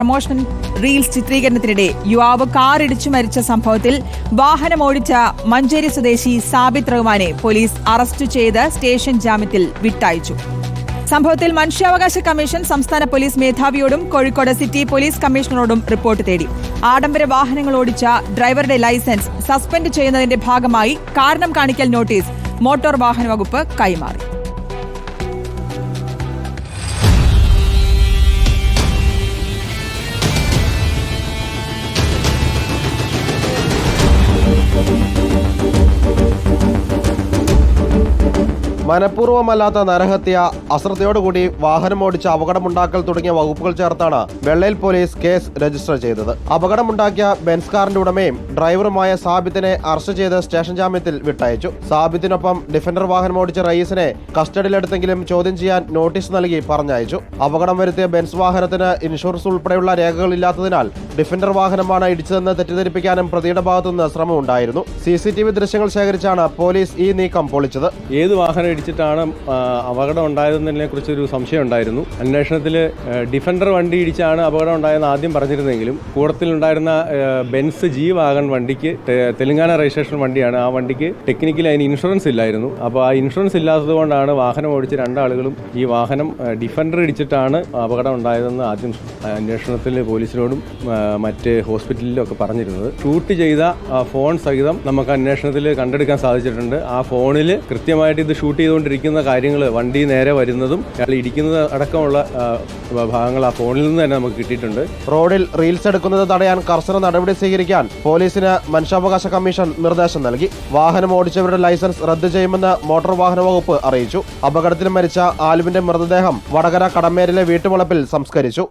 Promotion reels ചിത്രീകരണത്തിനിടെ യുവാവ് കാറിടിച്ചു മരിച്ച സംഭവത്തിൽ വാഹനമോടിച്ച മഞ്ചേരി സ്വദേശി സാബിത് റഹ്മാനെ പോലീസ് അറസ്റ്റ് ചെയ്ത് സ്റ്റേഷൻ ജാമ്യത്തിൽ വിട്ടയച്ചു. സംഭവത്തിൽ മനുഷ്യാവകാശ കമ്മീഷൻ സംസ്ഥാന പോലീസ് മേധാവിയോടും കോഴിക്കോട് സിറ്റി പോലീസ് കമ്മീഷണറോടും റിപ്പോർട്ട് തേടി. ആഡംബര വാഹനങ്ങൾ ഓടിച്ച ഡ്രൈവറുടെ ലൈസൻസ് സസ്പെൻഡ് ചെയ്യുന്നതിന്റെ ഭാഗമായി കാരണം കാണിക്കൽ നോട്ടീസ് മോട്ടോർ വാഹന വകുപ്പ് കൈമാറി. മനഃപൂർവ്വമല്ലാത്ത നരഹത്യ, അശ്രദ്ധയോടുകൂടി വാഹനമോടിച്ച് അപകടമുണ്ടാക്കൽ തുടങ്ങിയ വകുപ്പുകൾ ചേർത്താണ് വെള്ളയിൽ പോലീസ് കേസ് രജിസ്റ്റർ ചെയ്തത്. അപകടമുണ്ടാക്കിയ ബെൻസ് കാറിന്റെ ഉടമയും ഡ്രൈവറുമായ സാബിത്തിനെ അറസ്റ്റ് ചെയ്ത് സ്റ്റേഷൻ ജാമ്യത്തിൽ വിട്ടയച്ചു. സാബിത്തിനൊപ്പം ഡിഫൻഡർ വാഹനമോടിച്ച റയീസിനെ കസ്റ്റഡിയിലെടുത്തെങ്കിലും ചോദ്യം ചെയ്യാൻ നോട്ടീസ് നൽകി പറഞ്ഞയച്ചു. അപകടം വരുത്തിയ ബെൻസ് വാഹനത്തിന് ഇൻഷുറൻസ് ഉൾപ്പെടെയുള്ള രേഖകൾ ഇല്ലാത്തതിനാൽ ഡിഫൻഡർ വാഹനമാണ് ഇടിച്ചതെന്ന് തെറ്റിദ്ധരിപ്പിക്കാനും പ്രതിയുടെ ഭാഗത്തുനിന്ന് ശ്രമമുണ്ടായിരുന്നു. CCTV ദൃശ്യങ്ങൾ ശേഖരിച്ചാണ് പോലീസ് ഈ നീക്കം പൊളിച്ചത്. ഏത് വാഹനം ഇടിച്ചിട്ടാണ് അപകടം ഉണ്ടായതിനെ കുറിച്ചൊരു സംശയം ഉണ്ടായിരുന്നു. അന്വേഷണത്തിൽ ഡിഫൻഡർ വണ്ടി ഇടിച്ചാണ് അപകടം ഉണ്ടായെന്ന് ആദ്യം പറഞ്ഞിരുന്നെങ്കിലും കൂട്ടത്തിലുണ്ടായിരുന്ന ബെൻസ് G വാഗൺ വണ്ടിക്ക് തെലങ്കാന രജിസ്ട്രേഷൻ വണ്ടിയാണ്. ആ വണ്ടിക്ക് ടെക്നിക്കലി അതിന് ഇൻഷുറൻസ് ഇല്ലായിരുന്നു. അപ്പോൾ ആ ഇൻഷുറൻസ് ഇല്ലാത്തത് കൊണ്ടാണ് വാഹനം ഓടിച്ച് രണ്ടാളുകളും ഈ വാഹനം ഡിഫൻഡർ ഇടിച്ചിട്ടാണ് അപകടം ഉണ്ടായതെന്ന് ആദ്യം അന്വേഷണത്തിൽ പോലീസിനോടും മറ്റ് ഹോസ്പിറ്റലിലും ഒക്കെ പറഞ്ഞിരുന്നത്. ഷൂട്ട് ചെയ്ത ഫോൺ സഹിതം നമുക്ക് അന്വേഷണത്തിൽ കണ്ടെടുക്കാൻ സാധിച്ചിട്ടുണ്ട്. ആ ഫോണിൽ കൃത്യമായിട്ട് ഇത് ഷൂട്ട് ചെയ്തുകൊണ്ടിരിക്കുന്ന കാര്യങ്ങൾ, വണ്ടി നേരെ വരുന്നതും അയാൾ ഇടിക്കുന്നത് അടക്കമുള്ള ഭാഗങ്ങൾ ആ ഫോണിൽ നിന്ന് തന്നെ നമുക്ക് കിട്ടിയിട്ടുണ്ട്. റോഡിൽ റീൽസ് എടുക്കുന്നത് തടയാൻ കർശന നടപടി സ്വീകരിക്കാൻ പോലീസിന് മനുഷ്യാവകാശ കമ്മീഷൻ നിർദ്ദേശം നൽകി. വാഹനം ഓടിച്ചവരുടെ ലൈസൻസ് റദ്ദ് ചെയ്യുമെന്ന് മോട്ടോർ വാഹന വകുപ്പ് അറിയിച്ചു. അപകടത്തിൽ മരിച്ച ആലുവിന്റെ മൃതദേഹം വടകര കടമേരിലെ വീട്ടുവളപ്പിൽ സംസ്കരിച്ചു.